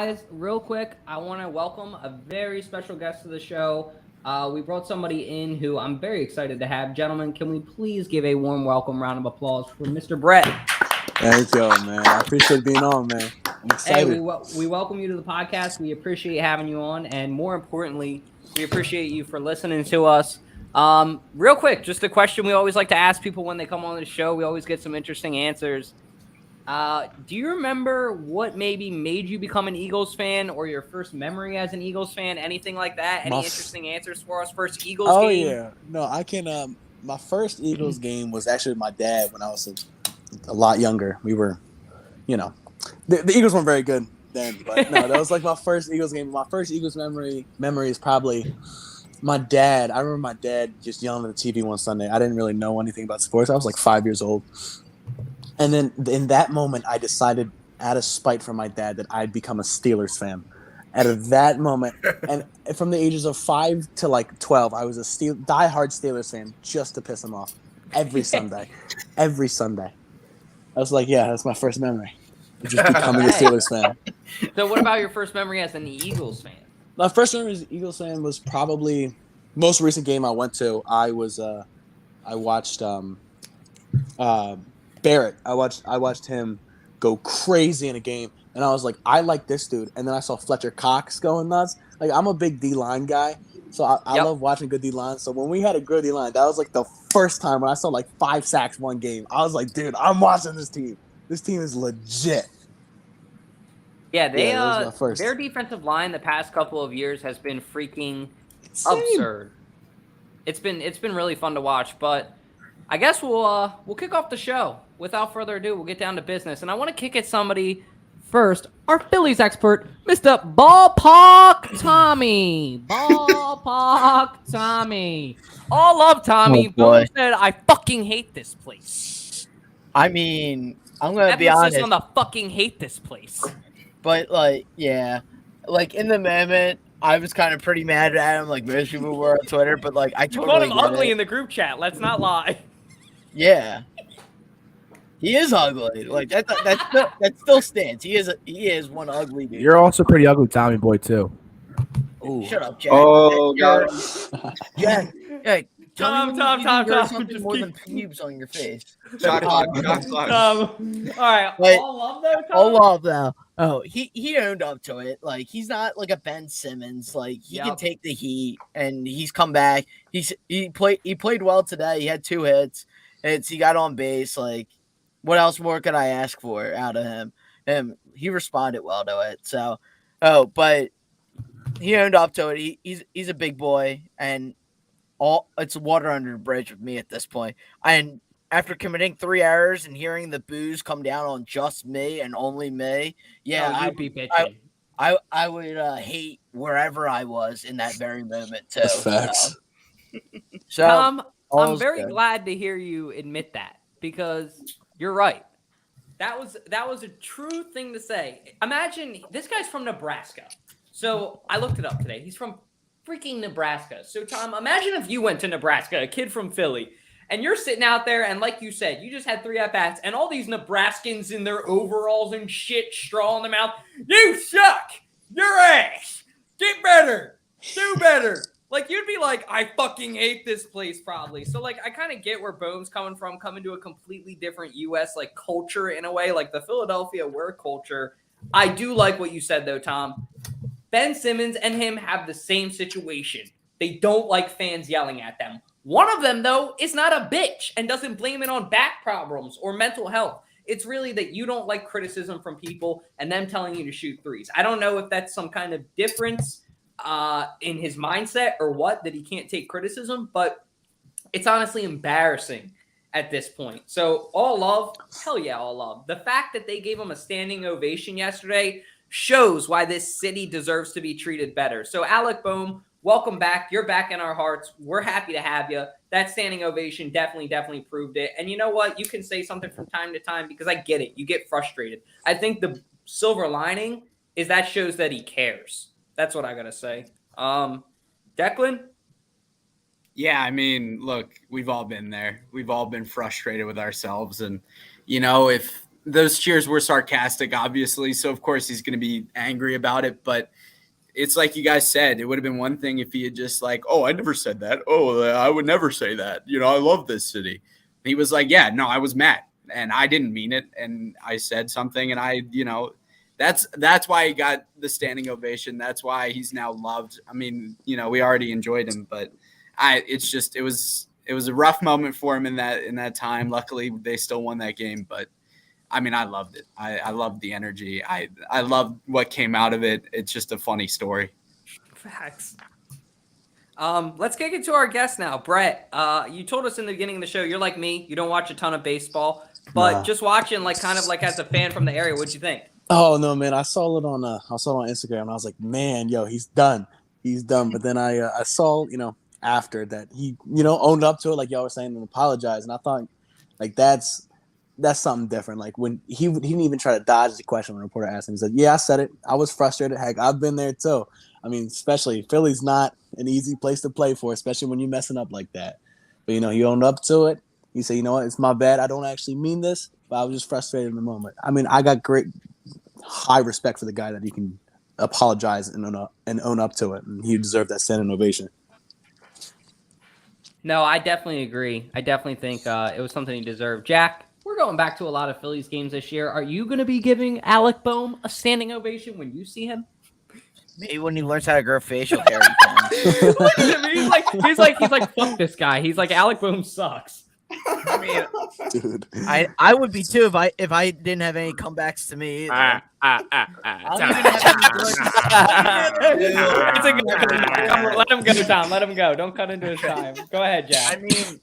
guys, real quick, I want to welcome a very special guest to the show. We brought somebody in who I'm very excited to have. Gentlemen, can we please give a warm welcome round of applause for Mr. Brett? Thank you, man. I appreciate being on, man. I'm excited. Hey, we welcome you to the podcast. We appreciate having you on, and more importantly, we appreciate you for listening to us. Real quick, just a question we always like to ask people when they come on the show. We always get some interesting answers. Do you remember what maybe made you become an Eagles fan, or your first memory as an Eagles fan? Anything like that? Any interesting answers for us? First Eagles game? Oh yeah, no, I can. My first Eagles game was actually with my dad when I was a lot younger. We were, the Eagles weren't very good then, but no, that was like my first Eagles game. My first Eagles memory is probably my dad. I remember my dad just yelling at the TV one Sunday. I didn't really know anything about sports. I was like 5 years old. And then in that moment, I decided, out of spite from my dad, that I'd become a Steelers fan. Out of that moment, and from the ages of 5 to like 12, I was a diehard Steelers fan just to piss him off every Sunday. Every Sunday. I was like, yeah, that's my first memory. Just becoming a Steelers fan. So what about your first memory as an Eagles fan? My first memory as an Eagles fan was probably most recent game I went to. I watched Barrett. I watched him go crazy in a game, and I was like, I like this dude. And then I saw Fletcher Cox going nuts. Like, I'm a big D-line guy, so I love watching good D-line. So when we had a good D-line, that was like the first time when I saw like 5 sacks one game. I was like, dude, I'm watching this team. This team is legit. Yeah, their defensive line the past couple of years has been freaking absurd. It's been really fun to watch, but I guess we'll kick off the show. Without further ado, we'll get down to business. And I want to kick at somebody first. Our Phillies expert, Mr. Ballpark Tommy. Ballpark Tommy. All love Tommy. Boom said, I fucking hate this place. I mean, I'm going to be honest. On the fucking hate this place. But, yeah. In the moment, I was kind of pretty mad at him, like most people were on Twitter. But, I totally called him ugly in the group chat. Let's not lie. Yeah. He is ugly. That still stands. He is one ugly dude. You're also pretty ugly, Tommy boy, too. Ooh. Shut up, Jack. Oh, God. Jack. Hey, Tom. Something more than pubes on your face. Shot clock. All right. All love, though, Tom? All love, though. Oh, he owned up to it. He's not like a Ben Simmons. He can take the heat, and he's come back. He played well today. He had 2 hits. He got on base. What else more could I ask for out of him? He responded well to it. So, but he owned up to it. He's a big boy, and it's water under the bridge with me at this point. And after committing 3 errors and hearing the boos come down on just me and only me, I'd be bitching. I would hate wherever I was in that very moment too. That's facts. So Tom, I'm very glad to hear you admit that, because you're right. That was a true thing to say. Imagine this guy's from Nebraska. So I looked it up today. He's from freaking Nebraska. So Tom, imagine if you went to Nebraska, a kid from Philly, and you're sitting out there, and like you said, you just had 3 at-bats, and all these Nebraskans in their overalls and shit, straw in their mouth. You suck! You're ass! Get better! Do better! You'd be like, I fucking hate this place, probably. So, I kind of get where Bohm's coming from, coming to a completely different U.S., culture in a way, the Philadelphia work culture. I do like what you said, though, Tom. Ben Simmons and him have the same situation. They don't like fans yelling at them. One of them, though, is not a bitch and doesn't blame it on back problems or mental health. It's really that you don't like criticism from people and them telling you to shoot threes. I don't know if that's some kind of difference in his mindset or what, that he can't take criticism, but it's honestly embarrassing at this point. So all love, hell yeah, all love. The fact that they gave him a standing ovation yesterday shows why this city deserves to be treated better. So Alec Bohm, welcome back. You're back in our hearts. We're happy to have you. That standing ovation definitely proved it. And you know what? You can say something from time to time, because I get it. You get frustrated. I think the silver lining is that shows that he cares. That's what I got to say. Declan? Yeah, I mean, look, we've all been there. We've all been frustrated with ourselves. And, if those cheers were sarcastic, obviously. So of course he's going to be angry about it. But it's like you guys said, it would have been one thing if he had just like, oh, I never said that. Oh, I would never say that. You know, I love this city. And he was like, yeah, no, I was mad and I didn't mean it. And I said something and I, you know, that's why he got the standing ovation. That's why he's now loved. I mean, you know, we already enjoyed him, but it was a rough moment for him in that time. Luckily they still won that game, but I mean, I loved it. I loved the energy. I loved what came out of it. It's just a funny story. Facts. Let's get into our guest now. Brett, you told us in the beginning of the show, you're like me. You don't watch a ton of baseball, but just watching kind of as a fan from the area, what'd you think? Oh no, man! I saw it on Instagram, and I was like, man, yo, he's done. But then I saw, after that he, owned up to it, like y'all were saying, and apologized. And I thought, like, that's something different. Like when he didn't even try to dodge the question when the reporter asked him. He said, yeah, I said it. I was frustrated. Heck, I've been there too. I mean, especially Philly's not an easy place to play for, especially when you're messing up like that. But, he owned up to it. He said, you know what, it's my bad. I don't actually mean this, but I was just frustrated in the moment. I mean, I got high respect for the guy that he can apologize and own up to it. And he deserved that standing ovation. No, I definitely agree. I definitely think it was something he deserved. Jack, we're going back to a lot of Phillies games this year. Are you going to be giving Alec Boehm a standing ovation when you see him? Maybe when he learns how to grow facial hair. Look at him. He's like, fuck this guy. He's like, Alec Boehm sucks. I mean, Dude. I would be too if I didn't have any comebacks to me. It's a good time. Let him go, Tom. Let him go. Don't cut into his time. Go ahead, Jack. I mean,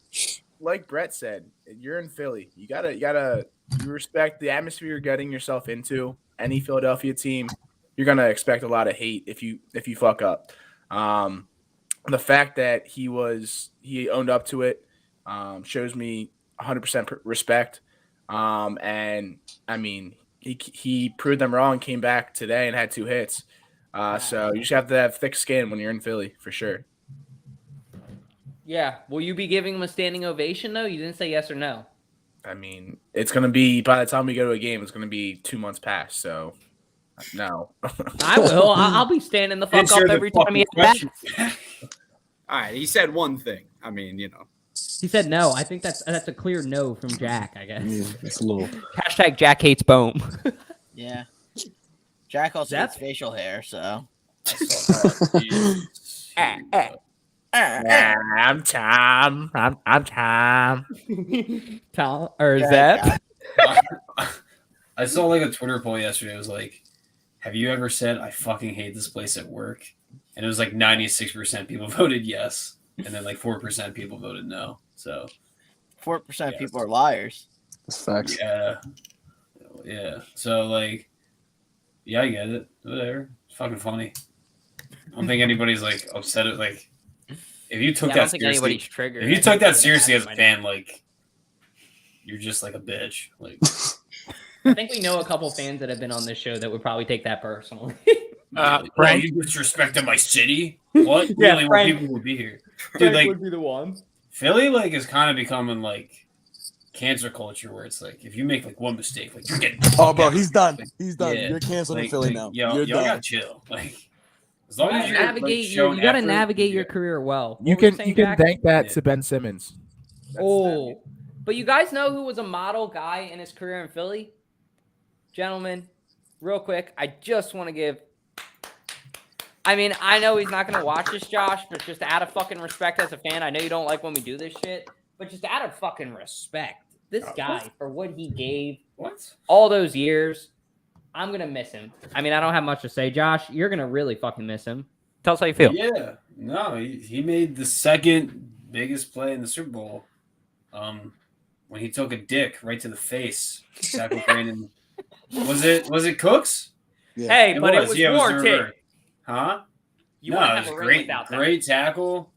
like Brett said, you're in Philly. You gotta respect the atmosphere you're getting yourself into. Any Philadelphia team, you're gonna expect a lot of hate if you fuck up. The fact that he owned up to it shows me 100% respect. And I mean, he proved them wrong, came back today and had 2 hits. So you just have to have thick skin when you're in Philly for sure. Yeah. Will you be giving him a standing ovation, though? You didn't say yes or no. I mean, it's going to be, by the time we go to a game, it's going to be 2 months past. So, no. I will. I'll be standing the fuck up every time he has bats. All right. He said one thing. I mean, He said no. I think that's a clear no from Jack, I guess. Yeah, it's a little. Hashtag Jack hates Boehm. Yeah. Jack also has facial hair, so. I'm Tom. I'm Tom. Tom or Zeb? I saw like a Twitter poll yesterday. It was like, have you ever said I fucking hate this place at work? And it was like 96% people voted yes. And then like 4% people voted no. So 4% of people are liars. That's facts. Yeah. So like, yeah, I get it. Whatever. It's fucking funny. I don't think anybody's like upset at like if you took that seriously. If you took that seriously as a fan, like you're just like a bitch. Like I think we know a couple fans that have been on this show that would probably take that personally. Frank, you disrespecting my city? What? Yeah, really? Frank, more people would be here, dude. Frank Like would be the one. Philly, like, is kind of becoming like cancer culture, where it's like if you make like one mistake, like you're getting. Oh, bro, he's done. Like, He's done. yeah, You're canceled in Philly now. Yo, You're y'all done. gotta chill. Like, as long as you navigate, like, you got to navigate your career well. You What were can saying, thank Jack? that to Ben Simmons. But you guys know who was a model guy in his career in Philly? Gentlemen, real quick, I just want to give. I mean, I know he's not going to watch this, Josh, but just out of fucking respect as a fan, I know you don't like when we do this shit, but just out of fucking respect, this guy, for what he gave all those years, I'm going to miss him. I mean, I don't have much to say. Josh, you're going to really fucking miss him. Tell us how you feel. Yeah. No, he made the second biggest play in the Super Bowl when he took a dick right to the face. Tackle Brandon. Was it Cooks? Yeah. Hey, but it was warranted. Huh? You no, wouldn't it have was a ring without that. great tackle.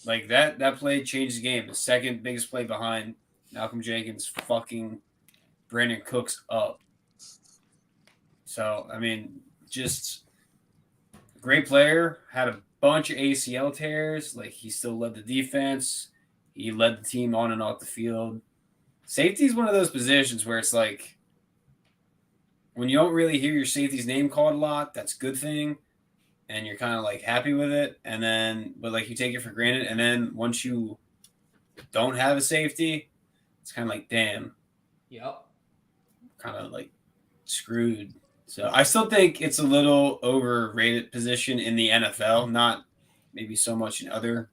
Like that play changed the game. The second biggest play behind Malcolm Jenkins fucking Brandon Cooks up. So I mean, just great player. Had a bunch of ACL tears. Like he still led the defense. He led the team on and off the field. Safety is one of those positions where it's like when you don't really hear your safety's name called a lot, that's a good thing, and you're kind of like happy with it. And then, but like you take it for granted, and then once you don't have a safety, it's kind of like, damn. Yep. Kind of like screwed. So I still think it's a little overrated position in the NFL, not maybe so much in other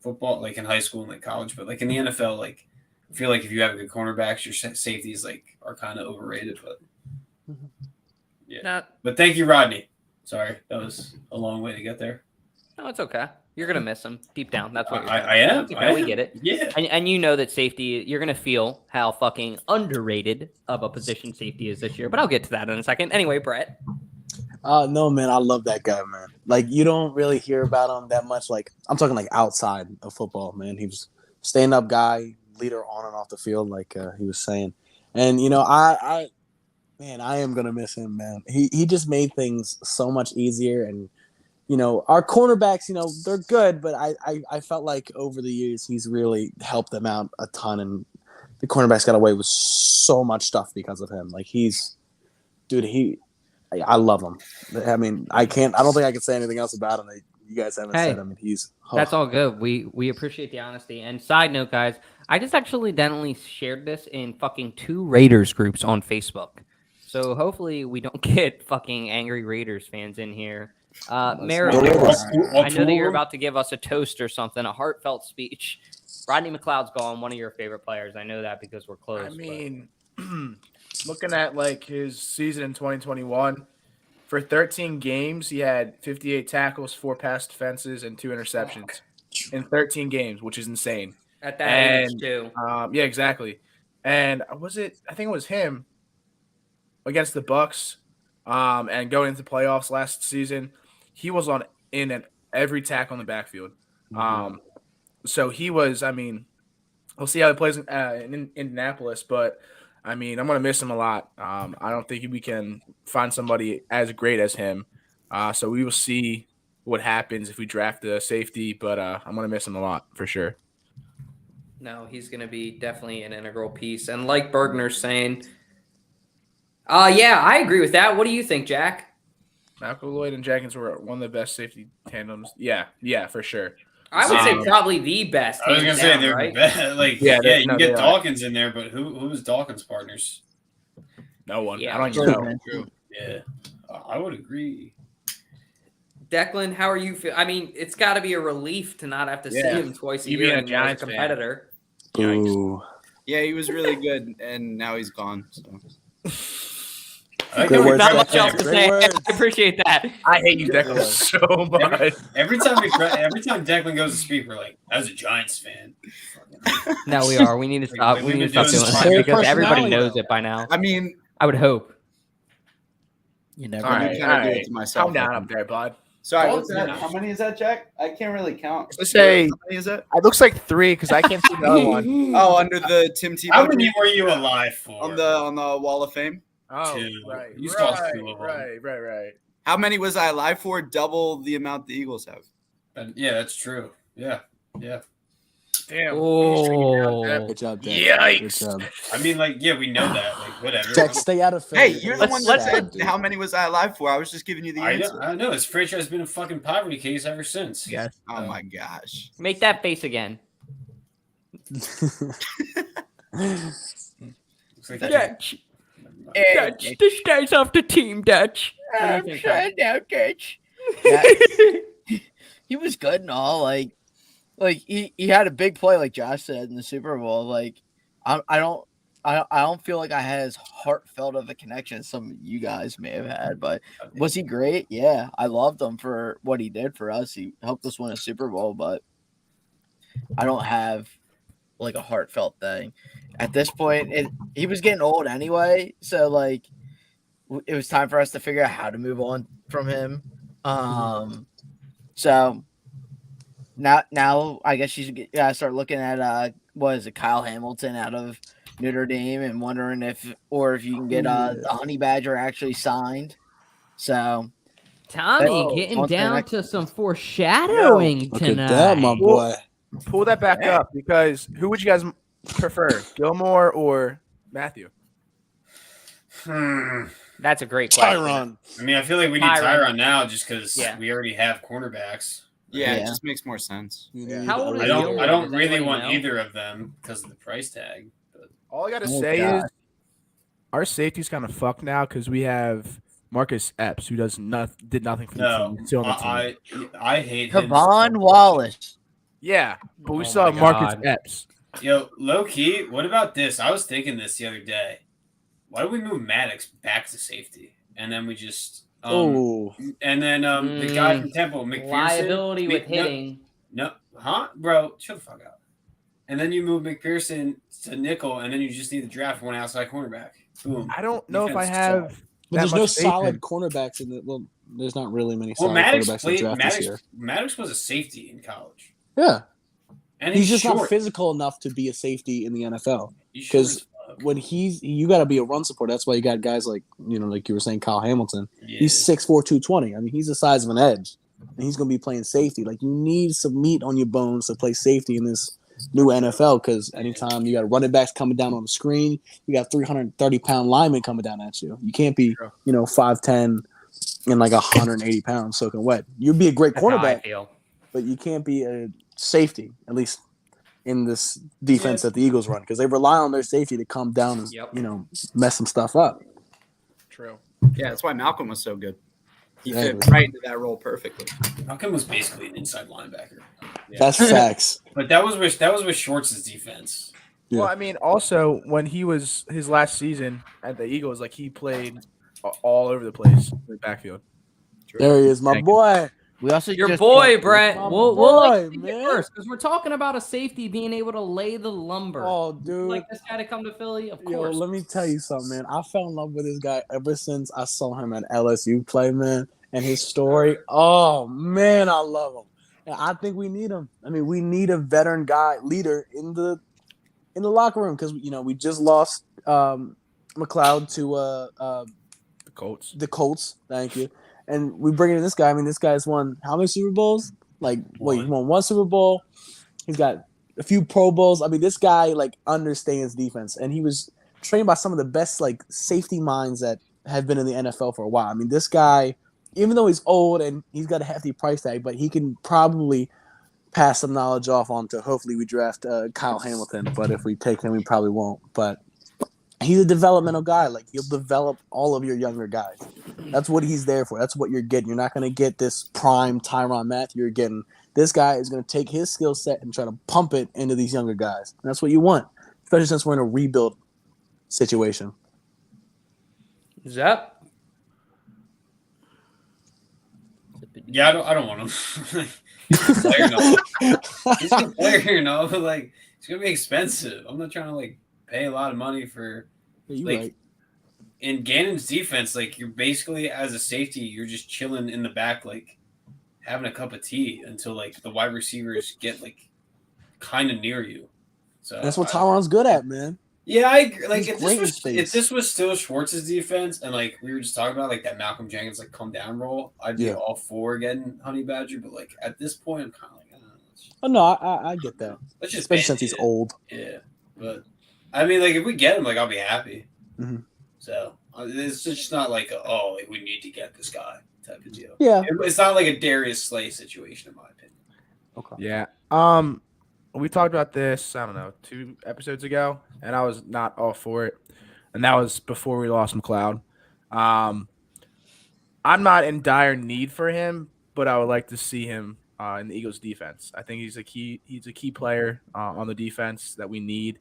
football, like in high school and like college, but like in the NFL, like I feel like if you have good cornerbacks, your safeties like are kind of overrated. But yeah. But thank you, Rodney. Sorry, that was a long way to get there. No, it's okay. You're gonna miss him deep down. That's what I am. Okay, we get it. Yeah. And you know that safety, you're gonna feel how fucking underrated of a position safety is this year. But I'll get to that in a second. Anyway, Brett. No, man, I love that guy, man. Like, you don't really hear about him that much. Like, I'm talking like outside of football, man. He was stand-up guy, leader on and off the field, like he was saying. And I am gonna miss him, man. He just made things so much easier. And our cornerbacks, they're good, but I felt like over the years he's really helped them out a ton, and the cornerbacks got away with so much stuff because of him. Like I love him. I mean, I don't think I can say anything else about him that you guys haven't said. I mean, that's all good. We appreciate the honesty. And side note, guys, I just accidentally shared this in fucking 2 Raiders groups on Facebook. So hopefully we don't get fucking angry Raiders fans in here. Mary, I know that you're about to give us a toast or something, a heartfelt speech. Rodney McLeod's gone, one of your favorite players. I know that because we're close. I mean, looking at like his season in 2021, for 13 games, he had 58 tackles, 4 pass defenses, and 2 interceptions in 13 games, which is insane. At that age, too. Yeah, exactly. And I think it was him against the Bucks, and going into playoffs last season. He was in every tackle in the backfield. So he was, I mean, we'll see how he plays in Indianapolis, but I mean, I'm going to miss him a lot. I don't think we can find somebody as great as him. So we will see what happens if we draft a safety, but I'm going to miss him a lot for sure. No, he's going to be definitely an integral piece. And like Bergner's saying, yeah, I agree with that. What do you think, Jack? McLeod and Jenkins were one of the best safety tandems. Yeah, for sure. I would say probably the best. I was gonna say they're right? Like, you can get Dawkins in there, but who's Dawkins' partners? No one. Yeah, I don't even know. Yeah, I would agree. Declan, how are you feel? I mean, it's got to be a relief to not have to see him twice a year being a as Giants a competitor. Ooh. Yeah, he was really good, and now he's gone. So. Great words, not much Declan. else to say. I appreciate that. I hate you, Declan, so much. Every time Declan goes to speak, we're like, "As a Giants fan." No, we are. We need to stop. We need to stop doing that because everybody knows it by now. I mean, I would hope. You never. All know. right, do it to myself. Calm down up there, bud. Sorry, what's that? How many is that, Jack? I can't really count. Let's say How many is that? it looks like 3 because I can't see the other one. Oh, under the Tim Tebow. How many were you alive for? on the Wall of Fame? Oh, 2. right. You saw 2 of them. Right. How many was I alive for? Double the amount the Eagles have. Yeah, that's true. Yeah. Damn. Oh. Good job, Jack. Yikes. Good job. I mean, like, yeah, we know that. Like, whatever. Jack, stay out of Hey, Philly. you're the one that Let's said dude. how many was I alive for. I was just giving you the answer. I know. This franchise has been a fucking poverty case ever since. Yeah. Oh my gosh. Make that face again. Looks like Dutch. Hey, Dutch. This guy's off the team, Dutch. I'm trying now, Dutch. He was good and all. Like he had a big play, like Josh said in the Super Bowl. Like I don't feel like I had as heartfelt of a connection as some of you guys may have had. But was he great? Yeah, I loved him for what he did for us. He helped us win a Super Bowl, but I don't have like a heartfelt thing at this point. He was getting old anyway, so like it was time for us to figure out how to move on from him. So now I guess you should start looking at what is it, Kyle Hamilton out of Notre Dame, and wondering if you can get the Honey Badger actually signed. So Tommy getting down to some foreshadowing Look tonight. at that, my boy. Pull that back up, because who would you guys prefer, Gilmore or Mathieu? That's a great question. Tyrann. I mean, I feel like we need Tyrann now just because we already have cornerbacks. Yeah, it just makes more sense. How old is I Jalen? don't really want either of them because of the price tag. But. All I gotta say is our safety's kind of fucked now because we have Marcus Epps, who did nothing for the team. He's still on the team. I hate him. Kevon Wallace. Yeah, but we still have Marcus Epps. Yo, low key, what about this? I was thinking this the other day. Why don't we move Maddox back to safety? And then we just and then the guy from Temple, McPherson. Liability with hitting. No, bro, shut the fuck up. And then you move McPherson to nickel, and then you just need to draft one outside cornerback. Boom. I don't know if I have. But there's no solid cornerbacks in the. Well, there's not really many solid cornerbacks in the draft this year. Maddox was a safety in college. Yeah. And he's just not physical enough to be a safety in the NFL. Because when you got to be a run support. That's why you got guys like like you were saying, Kyle Hamilton. Yeah. He's 6'4", 220. I mean, he's the size of an edge, and he's going to be playing safety. Like, you need some meat on your bones to play safety in this new NFL. Because anytime you got running backs coming down on the screen, you got 330-pound linemen coming down at you. You can't be 5'10" and like 180 pounds soaking wet. You'd be a great cornerback, but you can't be a safety, at least in this defense that the Eagles run, because they rely on their safety to come down and mess some stuff up. True. Yeah, that's why Malcolm was so good. He fit right into that role perfectly. Malcolm was basically an inside linebacker. Yeah. That's facts. But that was with Schwartz's defense. Yeah. Well, I mean, also when he was his last season at the Eagles, like, he played all over the place in the backfield. True. There he is, my boy. We also your boy, Brett. We'll like first because we're talking about a safety being able to lay the lumber. Oh, dude! Like this guy to come to Philly, of course. Yo, let me tell you something, man. I fell in love with this guy ever since I saw him at LSU play, man. And his story. Oh man, I love him. And I think we need him. I mean, we need a veteran leader in the locker room because we just lost McLeod to the Colts. The Colts. Thank you. And we bring in this guy. I mean, this guy's won how many Super Bowls? He won one Super Bowl. He's got a few Pro Bowls. I mean, this guy understands defense, and he was trained by some of the best safety minds that have been in the NFL for a while. I mean, this guy, even though he's old and he's got a hefty price tag, but he can probably pass some knowledge off onto. Hopefully, we draft Kyle Hamilton, but if we take him, we probably won't. But he's a developmental guy. He'll develop all of your younger guys. That's what he's there for. That's what you're getting. You're not going to get this prime Tyrann Mathieu. You're getting this guy is going to take his skill set and try to pump it into these younger guys. And that's what you want, especially since we're in a rebuild situation. Zep? Yeah, I don't want him. He's a player now. He's a player now, but it's going to be expensive. I'm not trying to pay a lot of money for right. In Gannon's defense, you're basically as a safety, you're just chilling in the back, having a cup of tea until the wide receivers get kind of near you. So that's what Tyrann's good at, man. Yeah, I agree. If this was still Schwartz's defense, and we were just talking about that Malcolm Jenkins come down role, I'd be all for getting Honey Badger. But at this point, I'm kind of oh no, I get that. Especially since he's old. Yeah, but I mean, if we get him, I'll be happy. Mm-hmm. So it's just not we need to get this guy type of deal. Yeah, it's not like a Darius Slay situation, in my opinion. Okay. Yeah. We talked about this, I don't know, 2 episodes ago, and I was not all for it. And that was before we lost McLeod. I'm not in dire need for him, but I would like to see him in the Eagles defense. I think he's a key player on the defense that we need.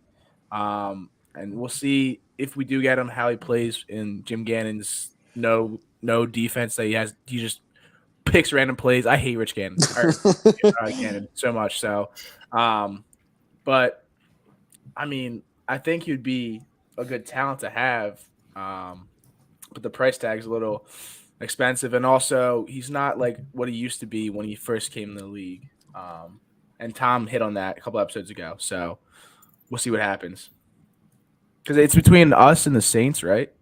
And we'll see if we do get him how he plays in Jim Gannon's no defense that he has. He just picks random plays. I hate Rich Gannon. Gannon so much. So, but I mean, I think he'd be a good talent to have. But the price tag's a little expensive, and also he's not what he used to be when he first came in the league. And Tom hit on that a couple episodes ago. So we'll see what happens. Because it's between us and the Saints, right?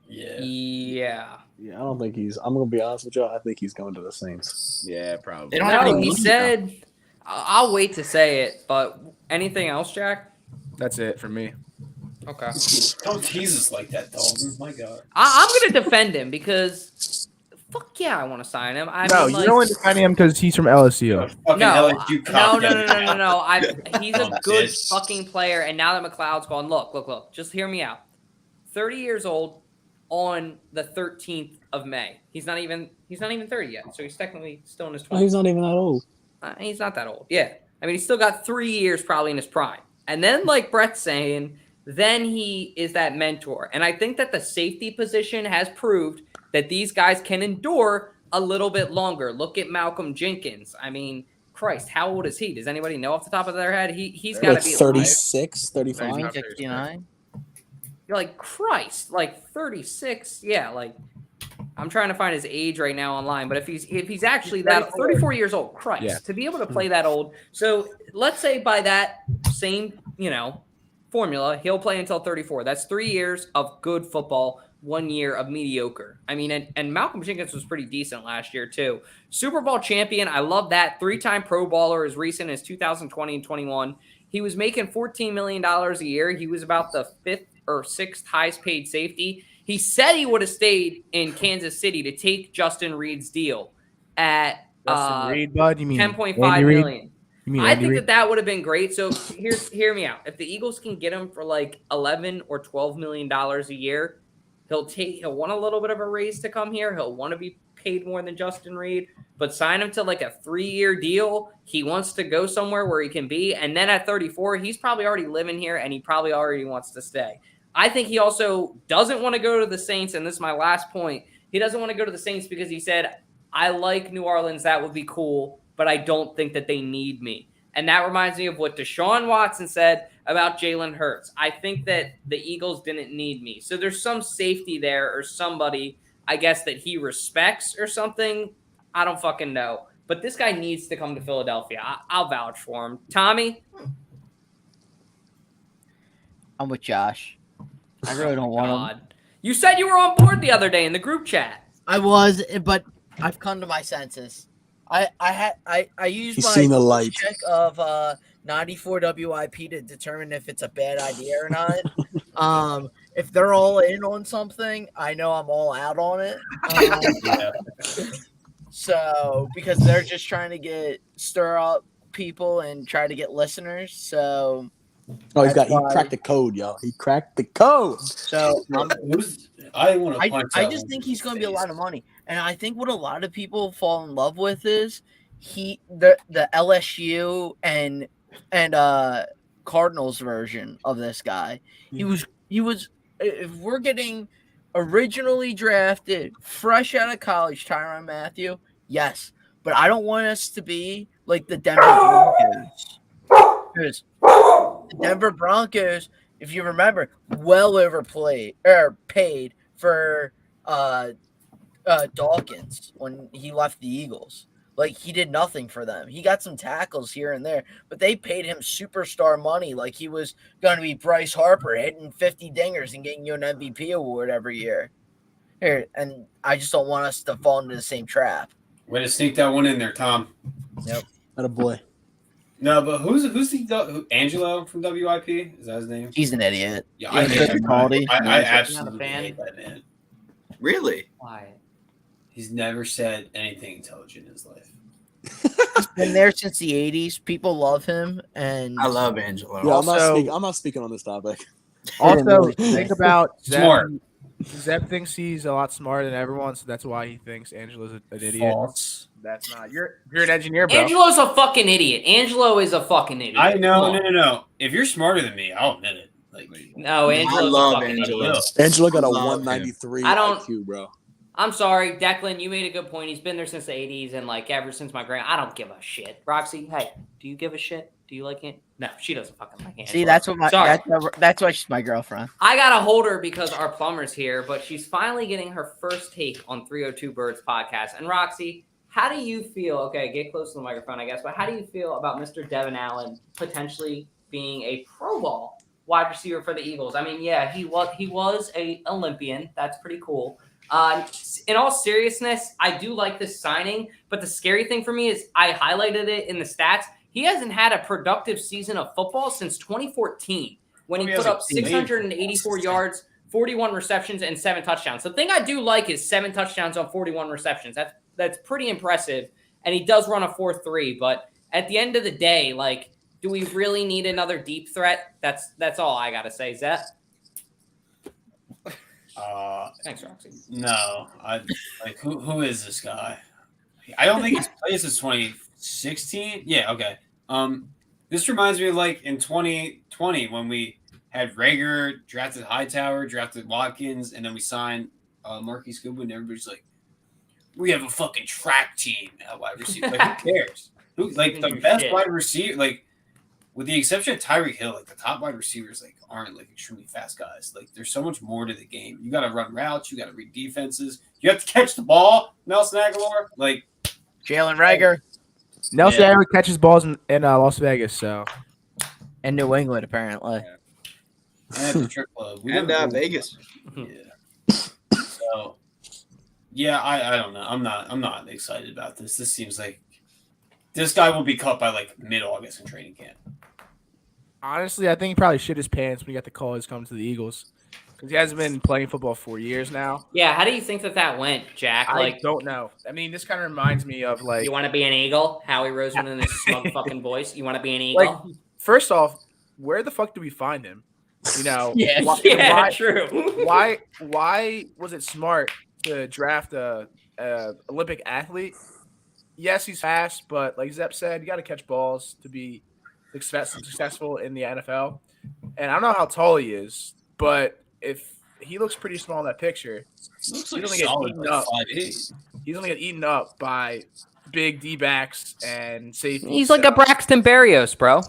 Yeah. I don't think he's. I'm gonna be honest with you. I think he's going to the Saints. Yeah, probably. They don't have any he said. I'll wait to say it. But anything else, Jack? That's it for me. Okay. Don't tease us like that, Dalton. My God. I'm going to defend him because fuck yeah, I want to sign him. You're only defending him because he's from LSU. Fucking LSU no. He's a good bitch. fucking player. And now that McLeod's gone, look. Just hear me out. 30 years old on the 13th of May. He's not even 30 yet. So he's technically still in his 20s. Oh, he's not even that old. He's not that old. Yeah. I mean, he's still got 3 years probably in his prime. And then, like Brett's saying, then he is that mentor. And I think that the safety position has proved that these guys can endure a little bit longer. Look at Malcolm Jenkins. I mean, Christ, how old is he? Does anybody know off the top of their head? He's got to be 36, 35. 69. You're like, Christ, like 36. Yeah, like I'm trying to find his age right now online, but if he's actually that 34 years old, Christ, to be able to play that old. So let's say by that same, formula, he'll play until 34. That's 3 years of good football, 1 year of mediocre. I mean, and Malcolm Jenkins was pretty decent last year too. Super Bowl champion, I love that. 3-time Pro Bowler as recent as 2020 and 21. He was making $14 million a year. He was about the 5th or 6th highest paid safety. He said he would have stayed in Kansas City to take Justin Reed's deal at Justin Reed, bud? You mean $10.5 Andy million. Reid? You mean I Andy think Reid? that would have been great. So hear me out. If the Eagles can get him for like $11 or $12 million a year, he'll want a little bit of a raise to come here. He'll want to be paid more than Justin Reed, but sign him to like a 3-year deal. He wants to go somewhere where he can be. And then at 34, he's probably already living here and he probably already wants to stay. I think he also doesn't want to go to the Saints. And this is my last point. He doesn't want to go to the Saints because he said, I like New Orleans. That would be cool, but I don't think that they need me. And that reminds me of what Deshaun Watson said about Jalen Hurts. I think that the Eagles didn't need me. So there's some safety there or somebody, I guess, that he respects or something. I don't fucking know. But this guy needs to come to Philadelphia. I'll vouch for him. Tommy? I'm with Josh. I really don't want him. You said you were on board the other day in the group chat. I was, but I've come to my senses. I used my check of 94 WIP to determine if it's a bad idea or not. If they're all in on something, I know I'm all out on it. So because they're just trying to stir up people and try to get listeners. So he cracked the code, yo. He cracked the code. So I just think he's going to be a lot of money, and I think what a lot of people fall in love with is the LSU and Cardinals version of this guy. He was. If we're getting originally drafted, fresh out of college, Tyrann Mathieu, yes, but I don't want us to be like the Denver Broncos. Because the Denver Broncos, if you remember, well overplayed or paid for Dawkins when he left the Eagles. Like, he did nothing for them. He got some tackles here and there, but they paid him superstar money like he was going to be Bryce Harper hitting 50 dingers and getting you an MVP award every year. Here, and I just don't want us to fall into the same trap. Way to sneak that one in there, Tom. Yep. Atta boy. No, but who's Angelo from WIP? Is that his name? He's an idiot. Yeah, I absolutely fan. hate that man. Really? Why? He's never said anything intelligent in his life. He's been there since the 80s. People love him, and I love Angelo. Yeah, I'm not speaking on this topic. Also, think about Smart. Zeb thinks he's a lot smarter than everyone, so that's why he thinks Angelo's an idiot. False. That's not. You're an engineer, bro. Angelo's a fucking idiot. Angelo is a fucking idiot. I know. No. If you're smarter than me, I'll admit it. Like, no, Angelo's I love a fucking Angelo. idiot. Angelo got a Love 193 I don't- IQ, bro. I'm sorry, Declan, you made a good point. He's been there since the 80s and, like, ever since my grand. I don't give a shit. Roxy, hey, do you give a shit? Do you like it? No, she doesn't fucking like it. see, that's why she's my girlfriend. I gotta hold her because our plumber's here, but she's finally getting her first take on 302 Birds podcast. And Roxy, how do you feel? Okay, get close to the microphone, I guess. But how do you feel about Mr. Devin Allen potentially being a Pro Bowl wide receiver for the Eagles? I mean, yeah, he was a Olympian. That's pretty cool. In all seriousness, I do like this signing, but the scary thing for me is I highlighted it in the stats. He hasn't had a productive season of football since 2014. when he put up 684 yards, 41 receptions, and 7 touchdowns. The thing I do like is 7 touchdowns on 41 receptions. That's pretty impressive. And he does run a 4.3, but at the end of the day, like, do we really need another deep threat? That's all I gotta say. Zep? Thanks, Roxy. No, who is this guy? I don't think he's played since 2016. Yeah, okay. This reminds me of like in 2020 when we had Rager, drafted Hightower, drafted Watkins, and then we signed Marquise Goodwin. Everybody's like, we have a fucking track team at wide receiver. Like, who cares? Who like the best wide receiver? Like, with the exception of Tyreek Hill, like the top wide receivers, like aren't like extremely fast guys. Like, there's so much more to the game. You got to run routes. You got to read defenses. You have to catch the ball. Nelson Aguilar, like Jalen Rager. Nelson Aguilar catches balls in Las Vegas, so and New England apparently. And the Trip Club. And Vegas. Yeah. So, yeah, I don't know. I'm not excited about this. This seems like this guy will be cut by like mid-August in training camp. honestly, I think he probably shit his pants when he got the call he's coming to the Eagles because he hasn't been playing football for years now. Yeah, how do you think that went, Jack? I don't know. I mean, this kind of reminds me of like. You want to be an Eagle? Howie Roseman in his smug fucking voice. You want to be an Eagle? Like, first off, where the fuck do we find him? You know, why, true. Why was it smart to draft a Olympic athlete? Yes, he's fast, but like Zep said, you got to catch balls to be successful in the NFL. And I don't know how tall he is, but if he looks pretty small in that picture, Looks like he's only get eaten up. 5'8". He's only get eaten up by big D-backs and safeties. He's like a Braxton Berrios, bro.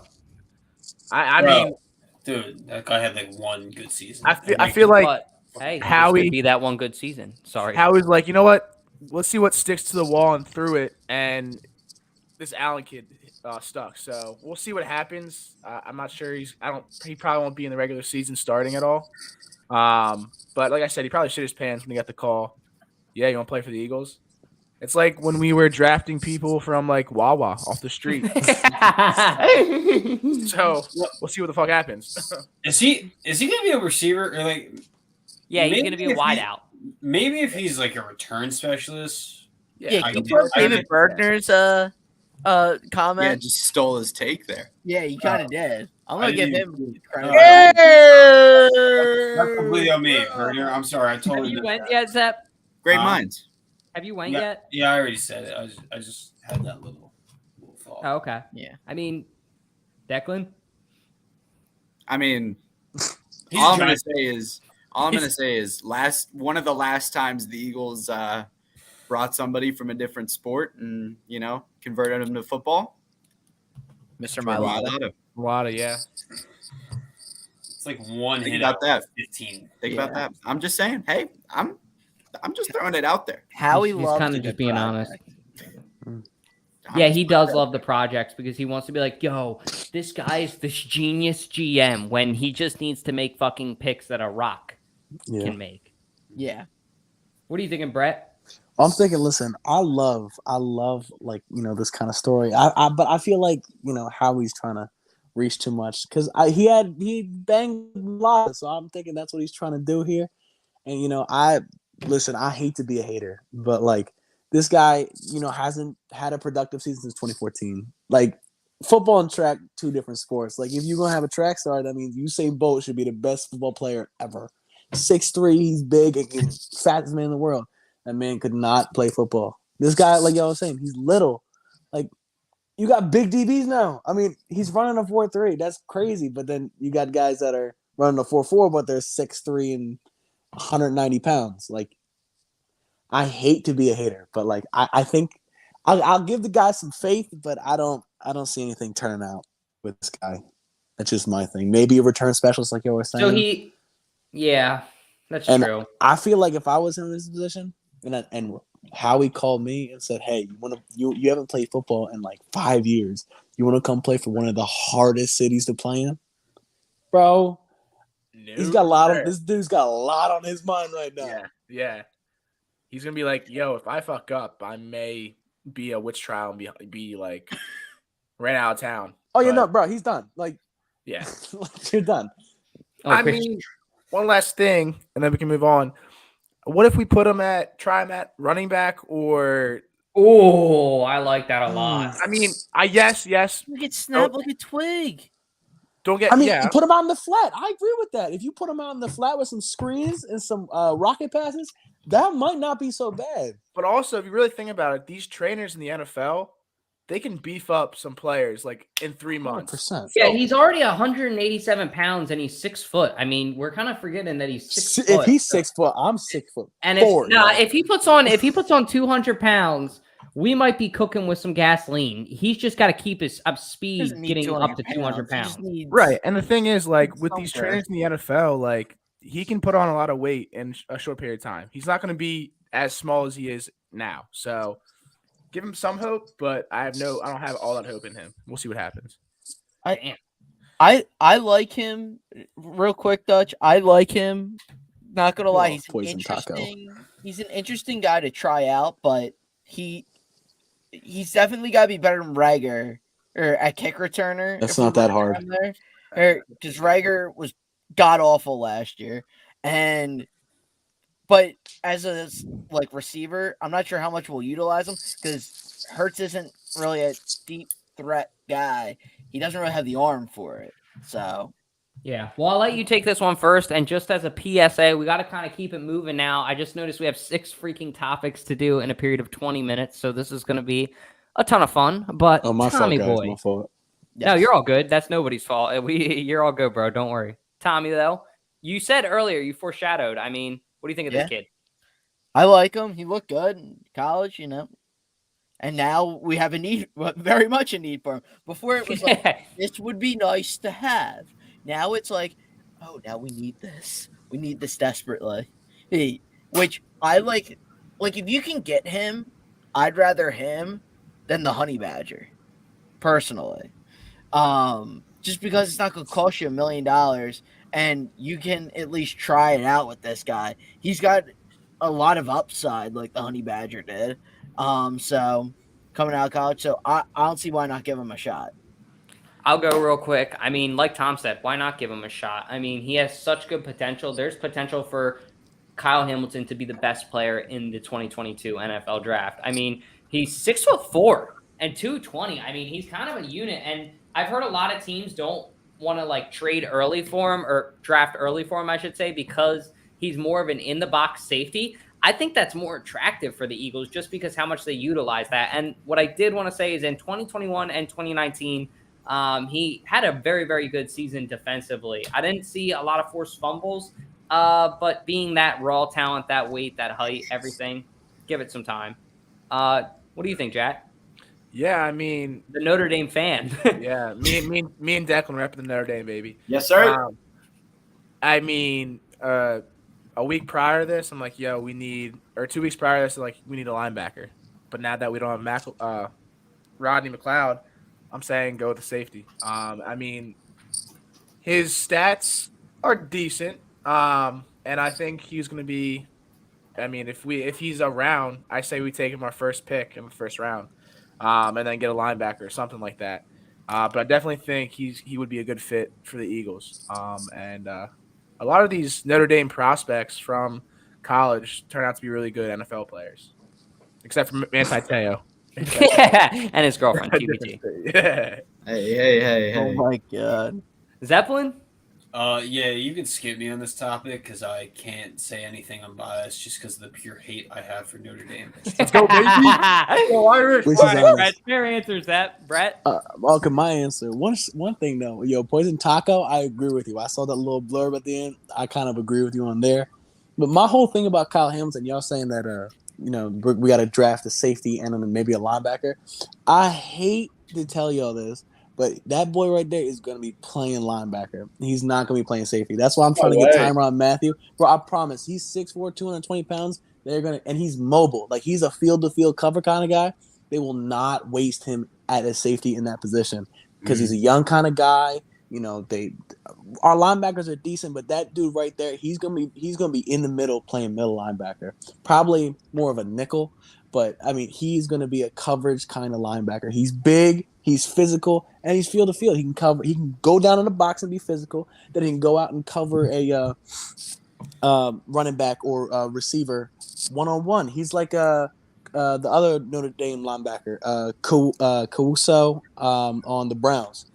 I mean, dude, that guy had like one good season. I feel like hey, Howie be that one good season. Sorry, Howie's like, you know what? Let's see what sticks to the wall and threw it, and this Allen kid stuck. So we'll see what happens. I'm not sure. He probably won't be in the regular season starting at all. But like I said, he probably shit his pants when he got the call. Yeah, you want to play for the Eagles? It's like when we were drafting people from like Wawa off the street. So we'll see what the fuck happens. Is he gonna be a receiver or like? Yeah, he's gonna be a wideout. Maybe if he's like a return specialist. Yeah, you put David Bergner's comment. Yeah, just stole his take there. Yeah, he kind of did. I'm gonna give him credit. That's completely on me, Bergner. I'm sorry, I totally. Have you went yet, Zep? Great minds. Have you went yet? Yeah, I already said it. I just had that little thought. Oh, okay. Yeah. I mean, Declan. I mean, all I'm gonna say is one of the last times the Eagles brought somebody from a different sport and converted him to football. Mr. Mailata. Mailata, yeah. It's like one Think hit about out that. 15. Think about that. I'm just saying. Hey, I'm just throwing it out there. Howie He's loves kind a of just good being project. honest. Yeah, he does love the projects because he wants to be like, yo, this guy is this genius GM when he just needs to make fucking picks that a rock can make. Yeah. What are you thinking, Brett? I'm thinking, listen, I love like, this kind of story. But I feel like, Howie's trying to reach too much because he banged a lot. So I'm thinking that's what he's trying to do here. And, I hate to be a hater, but like this guy, hasn't had a productive season since 2014. Like football and track, two different sports. Like if you're going to have a track star, that means Usain Bolt should be the best football player ever. 6'3", he's big and he's fastest man in the world. That man could not play football. This guy, like y'all was saying, he's little. Like you got big DBs now. I mean, he's running a 4.3. That's crazy. But then you got guys that are running a 4.4, but they're 6'3" and 190 pounds. Like, I hate to be a hater, but like I think I'll give the guy some faith, but I don't see anything turning out with this guy. That's just my thing. Maybe a return specialist, like you were saying. So that's true. I feel like if I was in this position and Howie called me and said, "Hey, you haven't played football in like 5 years. You want to come play for one of the hardest cities to play in, bro?" This dude's got a lot on his mind right now. Yeah. He's gonna be like, yo, if I fuck up, I may be a witch trial and be like ran out of town. Oh, bro, he's done. Like, yeah, you're done. I mean, one last thing, and then we can move on. What if we try him at running back or? Oh, I like that a lot. I mean, yes. Look at Snap, look at Twig. Put him out in the flat. I agree with that. If you put him out in the flat with some screens and some rocket passes, that might not be so bad. But also, if you really think about it, these trainers in the NFL, they can beef up some players like in 3 months. 100%. Yeah, he's already 187 pounds and he's 6 foot. I mean, we're kind of forgetting that he's 6 foot. If he's 6 foot, I'm 6 foot. And if he puts on 200 pounds, we might be cooking with some gasoline. He's just got to keep his up speed getting up to 200 pounds. Right. And the thing is, like, with these trainers in the NFL, like, he can put on a lot of weight in a short period of time. He's not going to be as small as he is now. So give him some hope, but I don't have all that hope in him. We'll see what happens. I like him real quick, Dutch. I like him. Not gonna lie, he's an interesting guy to try out, but he's definitely got to be better than Rager or at kick returner. That's not that hard. Because Rager was god awful last year, but as a receiver, I'm not sure how much we'll utilize him because Hurts isn't really a deep threat guy. He doesn't really have the arm for it. So yeah. Well, I'll let you take this one first. And just as a PSA, we got to kind of keep it moving now. I just noticed we have 6 freaking topics to do in a period of 20 minutes. So this is going to be a ton of fun. But my Tommy fault, guys. boy. My fault. Yes. No, you're all good. That's nobody's fault. You're all good, bro. Don't worry. Tommy, though, you said earlier, you foreshadowed. I mean, what do you think of this kid? I like him. He looked good in college, And now we have very much a need for him. Before it was like, this would be nice to have. Now it's like, oh, now we need this. We need this desperately. Which I like. Like, if you can get him, I'd rather him than the Honey Badger, personally. Just because it's not going to cost you $1 million, and you can at least try it out with this guy. He's got a lot of upside, like the Honey Badger did. So coming out of college, so I don't see why not give him a shot. I'll go real quick. I mean, like Tom said, why not give him a shot? I mean, he has such good potential. There's potential for Kyle Hamilton to be the best player in the 2022 NFL draft. I mean, he's 6'4" and 220. I mean, he's kind of a unit. And I've heard a lot of teams don't want to trade early for him or draft early for him, I should say, because he's more of an in-the-box safety. I think that's more attractive for the Eagles just because how much they utilize that. And what I did want to say is in 2021 and 2019, he had a very, very good season defensively. I didn't see a lot of forced fumbles, but being that raw talent, that weight, that height, everything, give it some time. What do you think, Jack? Yeah, I mean, the Notre Dame fan. Yeah, me and Declan rep the Notre Dame, baby. Yes, sir. I mean, a week prior to this, I'm like, 2 weeks prior to this, like, we need a linebacker. But now that we don't have Rodney McLeod, I'm saying go with the safety. I mean, his stats are decent, and I think he's going to be. I mean, if he's around, I say we take him our first pick in the first round. And then get a linebacker or something like that. But I definitely think he would be a good fit for the Eagles. And a lot of these Notre Dame prospects from college turn out to be really good NFL players, except for Mathieu. And his girlfriend, TBT. Yeah. Hey. Oh, my God. Zeppelin? Yeah, you can skip me on this topic because I can't say anything unbiased just because of the pure hate I have for Notre Dame. Let's go, baby. Go Irish. Brett, fair answers that, Brett. Okay, my answer. One thing though, Poison Taco, I agree with you. I saw that little blurb at the end. I kind of agree with you on there. But my whole thing about Kyle Hamilton, y'all saying that we got to draft a safety and then maybe a linebacker. I hate to tell y'all this. But that boy right there is going to be playing linebacker. He's not going to be playing safety. That's why I'm trying to get Tyrann Mathieu. Bro, I promise. He's 6'4", 220 pounds. And he's mobile. Like, he's a field-to-field cover kind of guy. They will not waste him at a safety in that position because he's a young kind of guy. Our linebackers are decent, but that dude right there, he's gonna be in the middle playing middle linebacker. Probably more of a nickel, but I mean, he's going to be a coverage kind of linebacker. He's big. He's physical and he's field to field. He can cover. He can go down in the box and be physical. Then he can go out and cover a running back or receiver 1-on-1. He's like the other Notre Dame linebacker, Caruso on the Browns.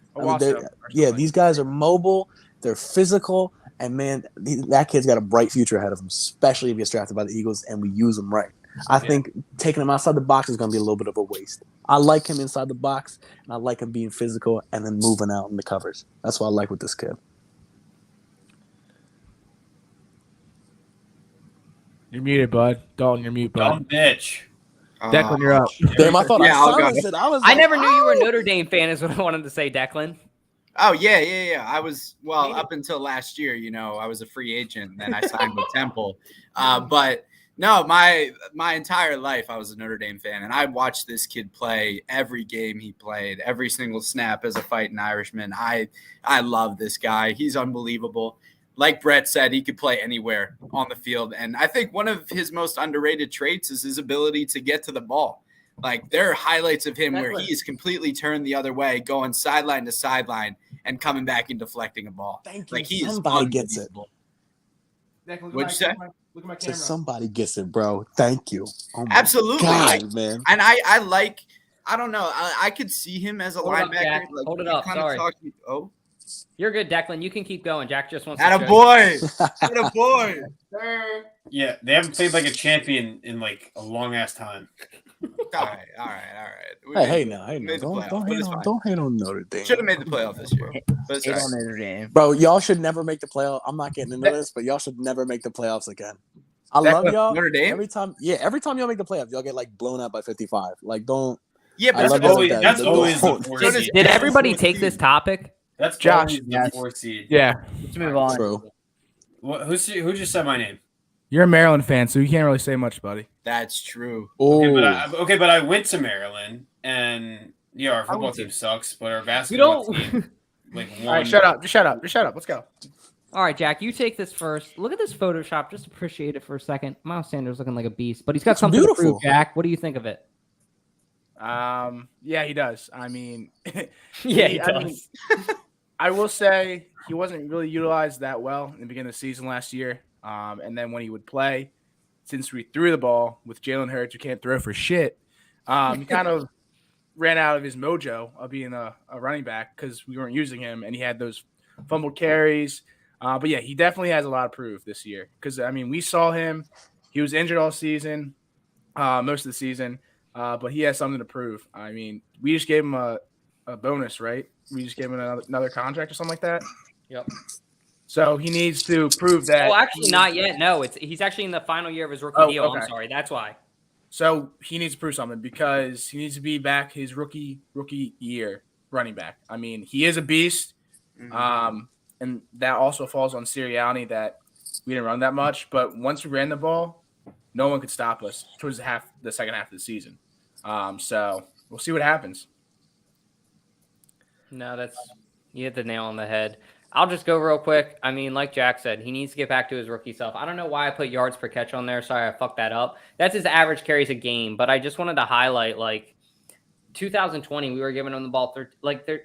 These guys are mobile. They're physical, and man, that kid's got a bright future ahead of him, especially if he gets drafted by the Eagles and we use him right. I think taking him outside the box is going to be a little bit of a waste. I like him inside the box, and I like him being physical and then moving out in the covers. That's what I like with this kid. You're muted, bud. Dalton, you're mute, bud. Dumb bitch. Declan, you're up. Damn, I thought I never knew you were a Notre Dame fan, is what I wanted to say, Declan. Oh, yeah. I was, up until last year, I was a free agent, and then I signed with Temple. But no, my entire life I was a Notre Dame fan, and I watched this kid play every game he played, every single snap as a fighting Irishman. I love this guy. He's unbelievable. Like Brett said, he could play anywhere on the field. And I think one of his most underrated traits is his ability to get to the ball. Like, there are highlights of him where he is completely turned the other way, going sideline to sideline and coming back and deflecting a ball. Thank you. Like, he somebody gets it. What'd you say? Look at my camera. Somebody gets it, bro. Thank you. Oh my Absolutely. God, man. And I don't know. I could see him as a linebacker. Hold it up. Sorry. Oh. You're good, Declan. You can keep going. Jack just wants to. Attaboy. Yeah, they haven't played like a champion in like a long ass time. All right. Hey, now. Don't hate on Notre Dame. Should have made the playoff this year. Hate on Notre Dame. Bro, y'all should never make the playoff. I'm not getting into this, but y'all should never make the playoffs again. I love y'all. Notre Dame? Every time y'all make the playoffs, y'all get like blown out by 55. Like, don't. Yeah, but that's always the 4 seed. Did everybody take this topic? That's Josh. The 4 seed. Yeah. Let's move on. True. Who just said my name? You're a Maryland fan, so you can't really say much, buddy. That's true. Okay, but I went to Maryland, and our football team sucks, but our basketball team, like, won. All right, shut up. Just shut up. Let's go. All right, Jack, you take this first. Look at this Photoshop. Just appreciate it for a second. Miles Sanders looking like a beast, but he's got something to prove, Jack. What do you think of it? Yeah, he does. I mean, he does. I will say he wasn't really utilized that well in the beginning of the season last year. And then when he would play, since we threw the ball with Jalen Hurts, who can't throw for shit, he kind of ran out of his mojo of being a running back because we weren't using him, and he had those fumbled carries. But yeah, he definitely has a lot of proof this year because, I mean, we saw him. He was injured all season, most of the season, but he has something to prove. I mean, we just gave him a bonus, right? We just gave him another contract or something like that. Yep. So he needs to prove that. Oh, actually, not yet. No, he's actually in the final year of his rookie deal. Okay. I'm sorry, that's why. So he needs to prove something because he needs to be back his rookie year running back. I mean, he is a beast, and that also falls on Sirianni that we didn't run that much. But once we ran the ball, no one could stop us towards the second half of the season. So we'll see what happens. No, you hit the nail on the head. I'll just go real quick. I mean, like Jack said, he needs to get back to his rookie self. I don't know why I put yards per catch on there. Sorry, I fucked that up. That's his average carries a game. But I just wanted to highlight, 2020, we were giving him the ball.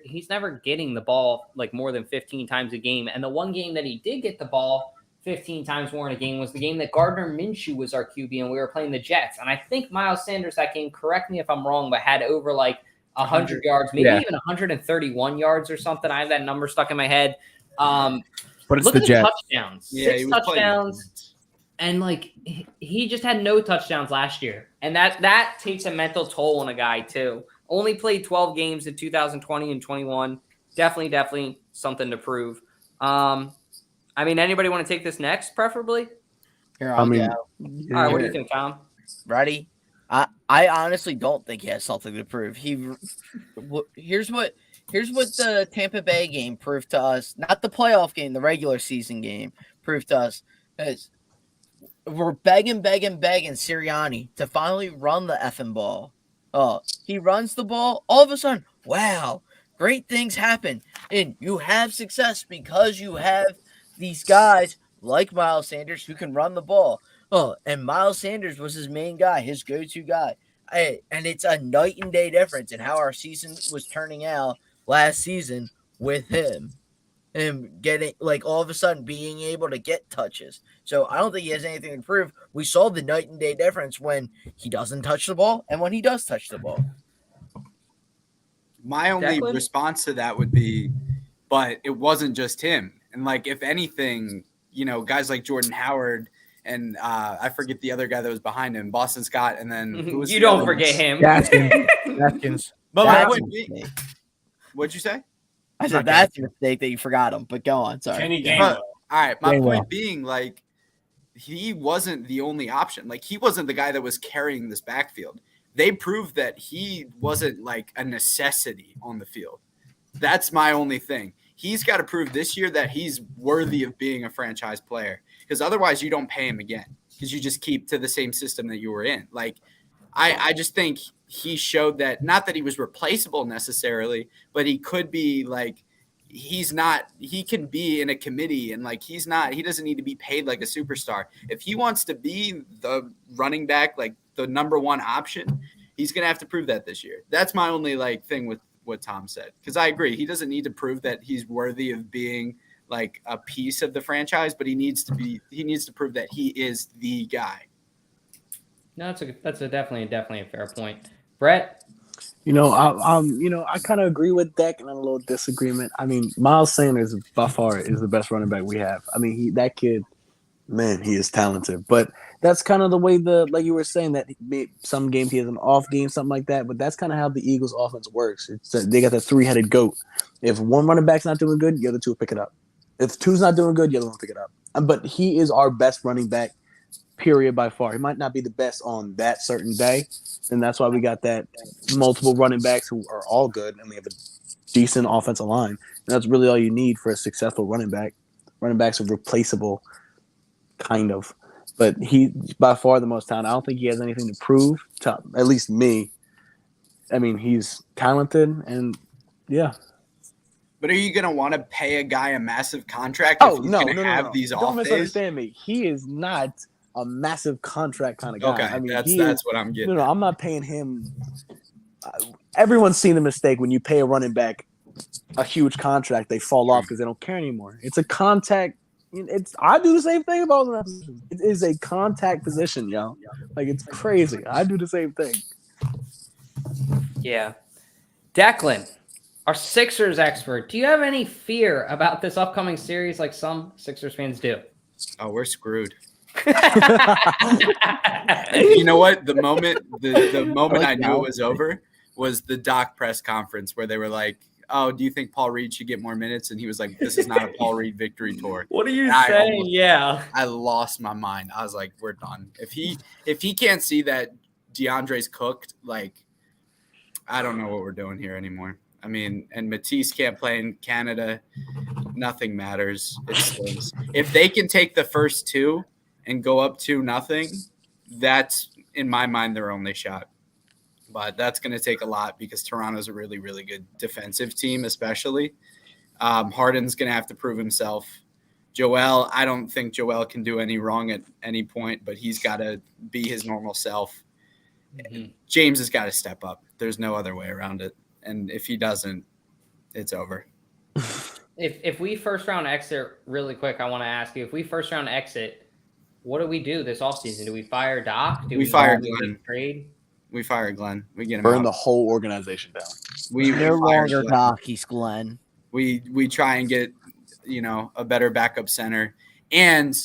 He's never getting the ball, more than 15 times a game. And the one game that he did get the ball 15 times more in a game was the game that Gardner Minshew was our QB, and we were playing the Jets. And I think Miles Sanders, that game, correct me if I'm wrong, but had over, 100 yards, maybe even 131 yards or something. I have that number stuck in my head. But it's look the at Jets. Touchdowns. 6 touchdowns. And he just had no touchdowns last year. And that takes a mental toll on a guy too. Only played 12 games in 2020 and 21. Definitely something to prove. I mean, anybody want to take this next, preferably? Here, I'll go. All right, what do you think, Tom? Ready? I honestly don't think he has something to prove. Here's what the Tampa Bay game proved to us. Not the playoff game, the regular season game proved to us. Is we're begging Sirianni to finally run the effing ball. He runs the ball. All of a sudden, wow, great things happen. And you have success because you have these guys like Miles Sanders who can run the ball. And Miles Sanders was his main guy, his go-to guy. And it's a night and day difference in how our season was turning out last season with him getting like all of a sudden being able to get touches. So I don't think he has anything to prove. We saw the night and day difference when he doesn't touch the ball and when he does touch the ball. My only response to that would be, but it wasn't just him. And like, if anything, guys like Jordan Howard and I forget the other guy that was behind him, Boston Scott, and then who was you don't forget him. Gaskins. But my point being, what'd you say? I said that's a mistake that you forgot him, but go on. Sorry. Kenny All right. My Gainwell. point being, like, he wasn't the only option. Like, he wasn't the guy that was carrying this backfield. They proved that he wasn't like a necessity on the field. That's my only thing. He's got to prove this year that he's worthy of being a franchise player, because otherwise you don't pay him again, because you just keep to the same system that you were in. Like, I just think he showed that, not that he was replaceable necessarily, but he could be like, he can be in a committee, and like, he doesn't need to be paid like a superstar. If he wants to be the running back, like the number one option, he's going to have to prove that this year. That's my only like thing with what Tom said. Cause I agree. He doesn't need to prove that he's worthy of being like a piece of the franchise, but he needs to prove that he is the guy. No, that's definitely a fair point. Brett? I kind of agree with Deck, and a little disagreement. I mean, Miles Sanders by far is the best running back we have. I mean, that kid, man, he is talented. But that's kind of the way like you were saying, that some games he has an off game, something like that. But that's kind of how the Eagles' offense works. They got the three-headed goat. If one running back's not doing good, the other two will pick it up. If two's not doing good, the other one will pick it up. But he is our best running back, period, by far. He might not be the best on that certain day, and that's why we got that multiple running backs who are all good, and we have a decent offensive line. And that's really all you need for a successful running back. Running backs are replaceable, kind of. But he's by far the most talented. I don't think he has anything to prove, to at least me. I mean, he's talented, and yeah. But are you going to want to pay a guy a massive contract if he's going to have these off days? Don't misunderstand me. He is not a massive contract kind of guy. Okay, I mean, that's what I'm getting. No, I'm not paying him. Everyone's seen the mistake when you pay a running back a huge contract, they fall off because they don't care anymore. It's a contact. I do the same thing if I was in that position. It is a contact position, yo. Like, it's crazy. I do the same thing. Yeah. Declan, our Sixers expert, do you have any fear about this upcoming series like some Sixers fans do? Oh, we're screwed. You know what? The moment I knew it was over was the Doc press conference where they were like, "Oh, do you think Paul Reed should get more minutes?" And he was like, "This is not a Paul Reed victory tour." What are you saying? Yeah. I lost my mind. I was like, "We're done." If he can't see that DeAndre's cooked, like, I don't know what we're doing here anymore. I mean, and Matisse can't play in Canada. Nothing matters. It stings. If they can take the first two and go up 2-0, that's, in my mind, their only shot. But that's going to take a lot because Toronto's a really, really good defensive team, especially. Harden's going to have to prove himself. Joel, I don't think Joel can do any wrong at any point, but he's got to be his normal self. Mm-hmm. James has got to step up. There's no other way around it. And if he doesn't, it's over. If we first round exit, really quick, I want to ask you, if we first round exit, what do we do this offseason? Do we fire Doc? Do we fire Glenn? Trade? We fire Glenn. We get him burn out. the whole organization down. We no longer Doc. He's Glenn. We try and get a better backup center. And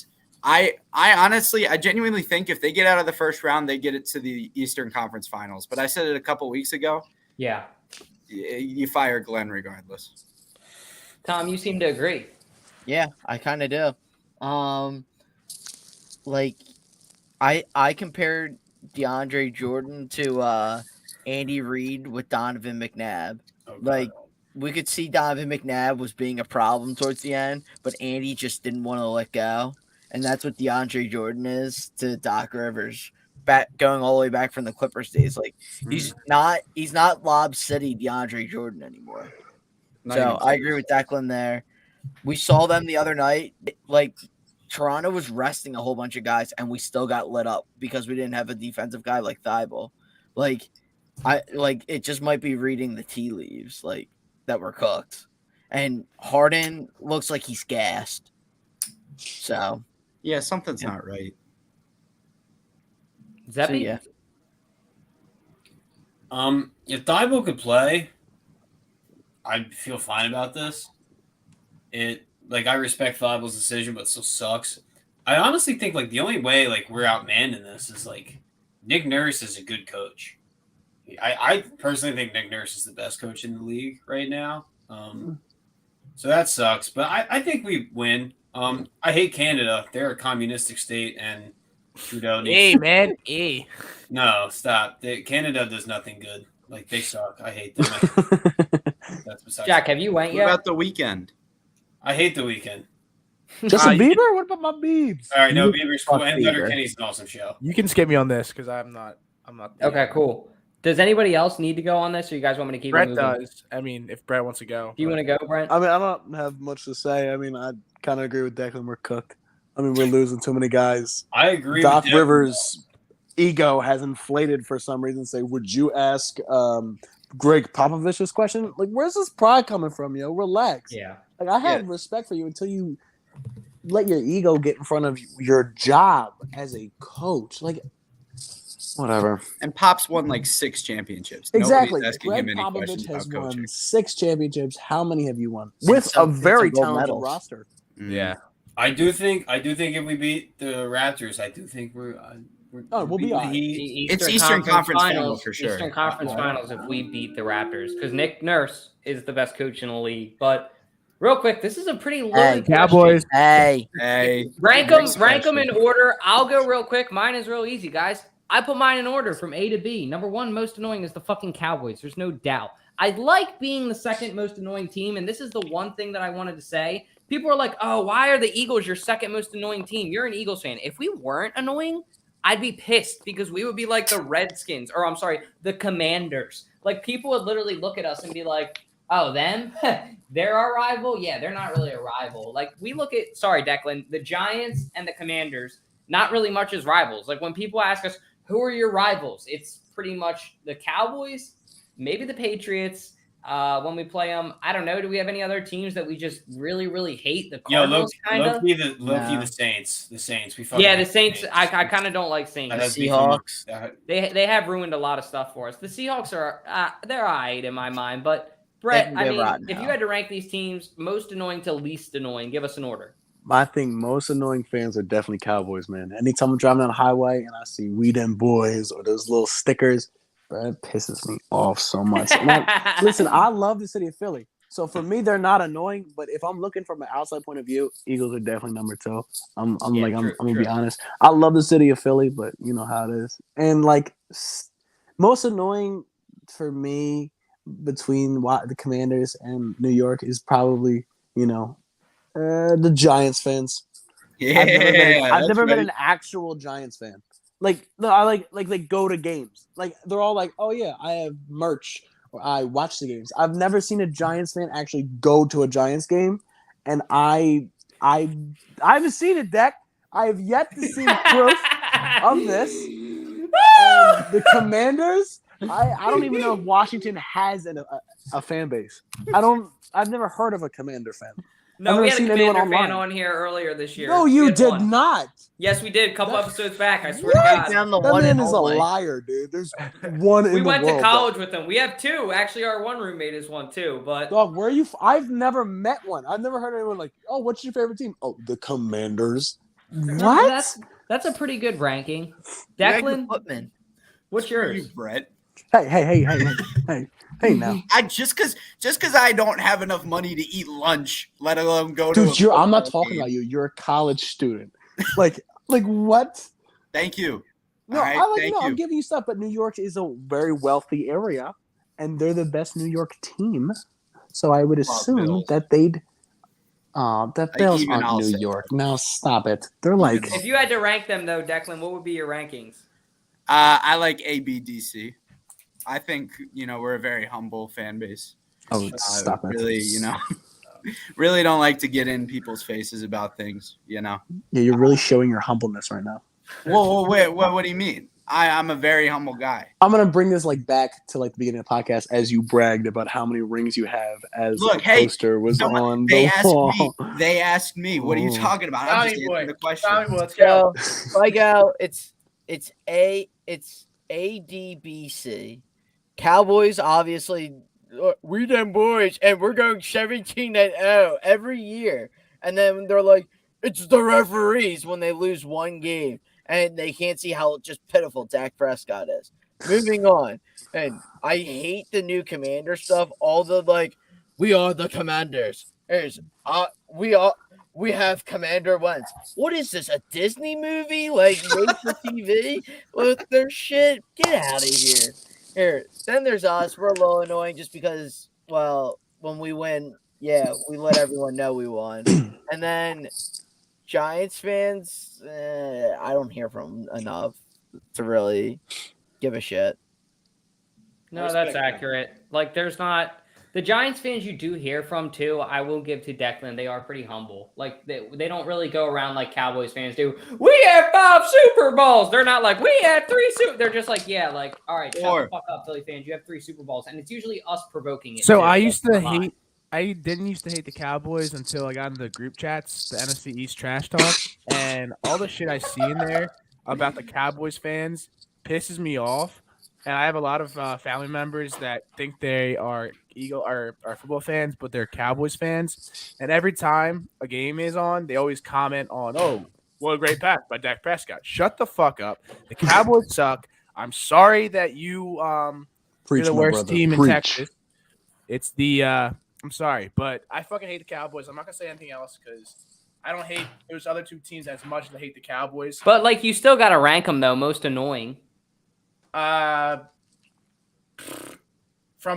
I honestly, I genuinely think if they get out of the first round, they get it to the Eastern Conference Finals. But I said it a couple weeks ago. Yeah. You fire Glenn regardless. Tom, you seem to agree. Yeah, I kind of do. Like, I compared DeAndre Jordan to Andy Reid with Donovan McNabb. Okay. Like, we could see Donovan McNabb was being a problem towards the end, but Andy just didn't want to let go. And that's what DeAndre Jordan is to Doc Rivers. Going all the way back from the Clippers days. Like, he's not Lob City DeAndre Jordan anymore. So I agree with Declan there. We saw them the other night. Like, Toronto was resting a whole bunch of guys, and we still got lit up because we didn't have a defensive guy like Thibault. Like, it just might be reading the tea leaves, like that were cooked. And Harden looks like he's gassed. So yeah, something's not right. Zeppy? So, yeah. If Thibault could play, I'd feel fine about this. I respect Thibault's decision, but it still sucks. I honestly think the only way we're outmanned in this is Nick Nurse is a good coach. I personally think Nick Nurse is the best coach in the league right now. So that sucks, but I think we win. I hate Canada. They're a communistic state, and Trudeau needs No, stop. Canada does nothing good. They suck. I hate them. That's besides Jack, have you went What yet? about the weekend? I hate the weekend. Justin Bieber? What about my Biebs? All right, no, Bieber's cool. Fuck And Bieber. Letterkenny's an awesome show. You can skip me on this because I'm not. Okay, cool. Does anybody else need to go on this, or you guys want me to keep it Brett moving? does. I mean, if Brett wants to go. Do you want to go, Brent? I mean, I don't have much to say. I mean, I kind of agree with Declan. We're cooked. I mean, we're losing too many guys. I agree Doc with Declan. Rivers' ego has inflated for some reason. Say, would you ask Greg Popovich this question? Where's this pride coming from, yo? Relax. Yeah. I have respect for you until you let your ego get in front of your job as a coach. Whatever. And Pop's won 6 championships. Exactly. Nobody's asking Greg him any Popovich questions has about won coaching. 6 championships. How many have you won? Since With some- a very since some gold talented medals. roster. Yeah. I do think if we beat the Raptors, I do think we'll be all right. It's Eastern Conference Finals for sure. Eastern Conference Finals if we beat the Raptors, because Nick Nurse is the best coach in the league. But real quick, this is a pretty loaded Cowboys. Hey. Rank them in order. I'll go real quick. Mine is real easy, guys. I put mine in order from A to B. Number 1 most annoying is the fucking Cowboys. There's no doubt. I like being the second most annoying team, and this is the one thing that I wanted to say. People are like, oh, why are the Eagles your second most annoying team? You're an Eagles fan. If we weren't annoying, I'd be pissed because we would be like the Redskins, or I'm sorry, the Commanders. People would literally look at us and be like, oh, them? They're our rival? Yeah, they're not really a rival. We look at, sorry, Declan, the Giants and the Commanders, not really much as rivals. When people ask us, who are your rivals? It's pretty much the Cowboys, maybe the Patriots. When we play them, I don't know. Do we have any other teams that we just really, really hate? The Cardinals, kind of. The Saints. The Saints. We yeah, the Saints. I kind of don't like Saints. The Seahawks. They have ruined a lot of stuff for us. The Seahawks are they're all right in my mind, but Brett, I mean, if you had to rank these teams most annoying to least annoying, give us an order. I think most annoying fans are definitely Cowboys, man. Anytime I'm driving down the highway and I see "We Them Boys" or those little stickers, bro, it pisses me off so much. Listen, I love the city of Philly. So for me, they're not annoying. But if I'm looking from an outside point of view, Eagles are definitely number 2. I'm gonna be honest. I love the city of Philly, but you know how it is. And most annoying for me between the Commanders and New York is probably the Giants fans. Yeah, I've never been an actual Giants fan. I go to games. They're all like, oh yeah, I have merch or I watch the games. I've never seen a Giants fan actually go to a Giants game, and I haven't seen it, Deck. I have yet to see proof of this. And the Commanders, I don't even know if Washington has a fan base. I've never heard of a Commander fan. No, we had a Commander fan on here earlier this year. No, you did not. Yes, we did. A couple episodes back. I swear to God. That man is a liar, dude. There's one in the world. We went to college with him. We have 2. Actually, our one roommate is one too. But dog, where are you? I've never met one. I've never heard anyone like, oh, what's your favorite team? Oh, the Commanders. What? That's a pretty good ranking. Declan, what's yours? Brett. Hey now. Just because I don't have enough money to eat lunch, let alone go to. Dude, I'm not talking about you. You're a college student. Like what? Thank you. No, right, I'm giving you stuff, but New York is a very wealthy area, and they're the best New York team. So I would assume that they'd. That Bills aren't New York. Now stop it. They're like. If you had to rank them though, Declan, what would be your rankings? I like ABDC. I think we're a very humble fan base. Oh, stop it! Really, really don't like to get in people's faces about things. Yeah, you're really showing your humbleness right now. Whoa, wait, what do you mean? I'm a very humble guy. I'm gonna bring this back to the beginning of the podcast as you bragged about how many rings you have as the poster was on the wall. They asked me, what are you talking about? I'm just answering the question. Let's go. It's ADBC. Cowboys, obviously, we them boys, and we're going 17-0 every year. And then they're like, it's the referees when they lose one game. And they can't see how just pitiful Dak Prescott is. Moving on. And I hate the new Commander stuff. All the we are the Commanders. We have Commander Wentz. What is this, a Disney movie? Made for TV? With their shit? Get out of here. Here. Then there's us. We're a little annoying just because, when we win, we let everyone know we won. And then Giants fans, I don't hear from enough to really give a shit. No, that's accurate. There's not the Giants fans you do hear from too. I will give to Declan; they are pretty humble. They don't really go around like Cowboys fans do. We have 5 Super Bowls. They're not like we had 3 Super. They're just like, all right, shut the fuck up, Philly fans. You have 3 Super Bowls, and it's usually us provoking it. So I didn't used to hate the Cowboys until I got into the group chats, the NFC East trash talk, and all the shit I see in there about the Cowboys fans pisses me off. And I have a lot of family members that think they are football fans, but they're Cowboys fans. And every time a game is on, they always comment on, "Oh, what a great pass by Dak Prescott." Shut the fuck up. The Cowboys suck. I'm sorry that you're the worst team in Texas. It's the I'm sorry, but I fucking hate the Cowboys. I'm not gonna say anything else because I don't hate those other 2 teams as much as I hate the Cowboys. But you still gotta rank them though. Most annoying. From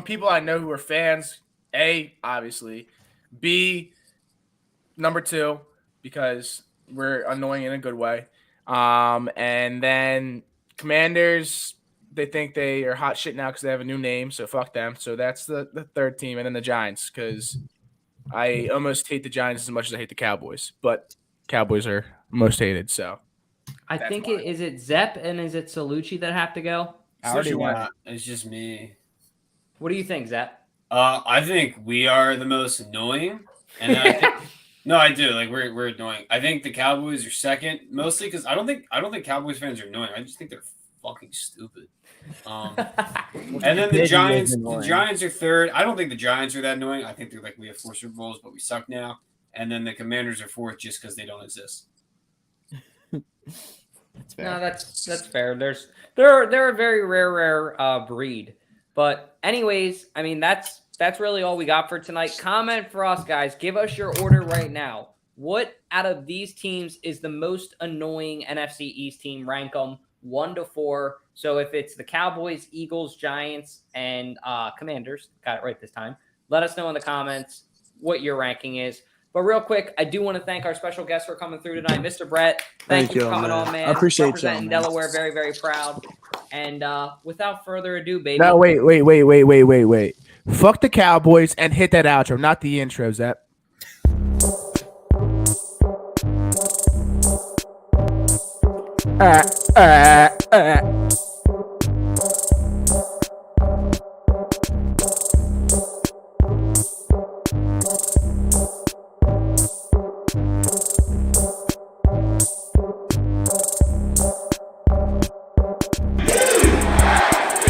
people I know who are fans, A, obviously, B, number 2 because we're annoying in a good way, and then Commanders. They think they are hot shit now because they have a new name, so fuck them. So that's the 3rd team, and then the Giants, because I almost hate the Giants as much as I hate the Cowboys, but Cowboys are most hated. So I think is it Zepp and is it Salucci that have to go? It's just me. What do you think, Zepp? I think we are the most annoying, and I think no, I do. We're annoying. I think the Cowboys are second, mostly because I don't think Cowboys fans are annoying. I just think they're fucking stupid. And then the Giants are 3rd. I don't think the Giants are that annoying. I think they're we have 4 Super Bowls, but we suck now. And then the Commanders are 4th just because they don't exist. That's fair. No, that's fair. They're a very rare breed. But anyways, I mean that's really all we got for tonight. Comment for us, guys. Give us your order right now. What out of these teams is the most annoying NFC East team? Rank them 1 to 4. So if it's the Cowboys, Eagles, Giants, and Commanders, got it right this time, let us know in the comments what your ranking is. But real quick, I do want to thank our special guest for coming through tonight, Mr. Brett. Thank you for coming on, man. I appreciate you. Representing Delaware, very, very proud. And without further ado, baby. No, wait. Fuck the Cowboys and hit that outro, not the intro, Zep.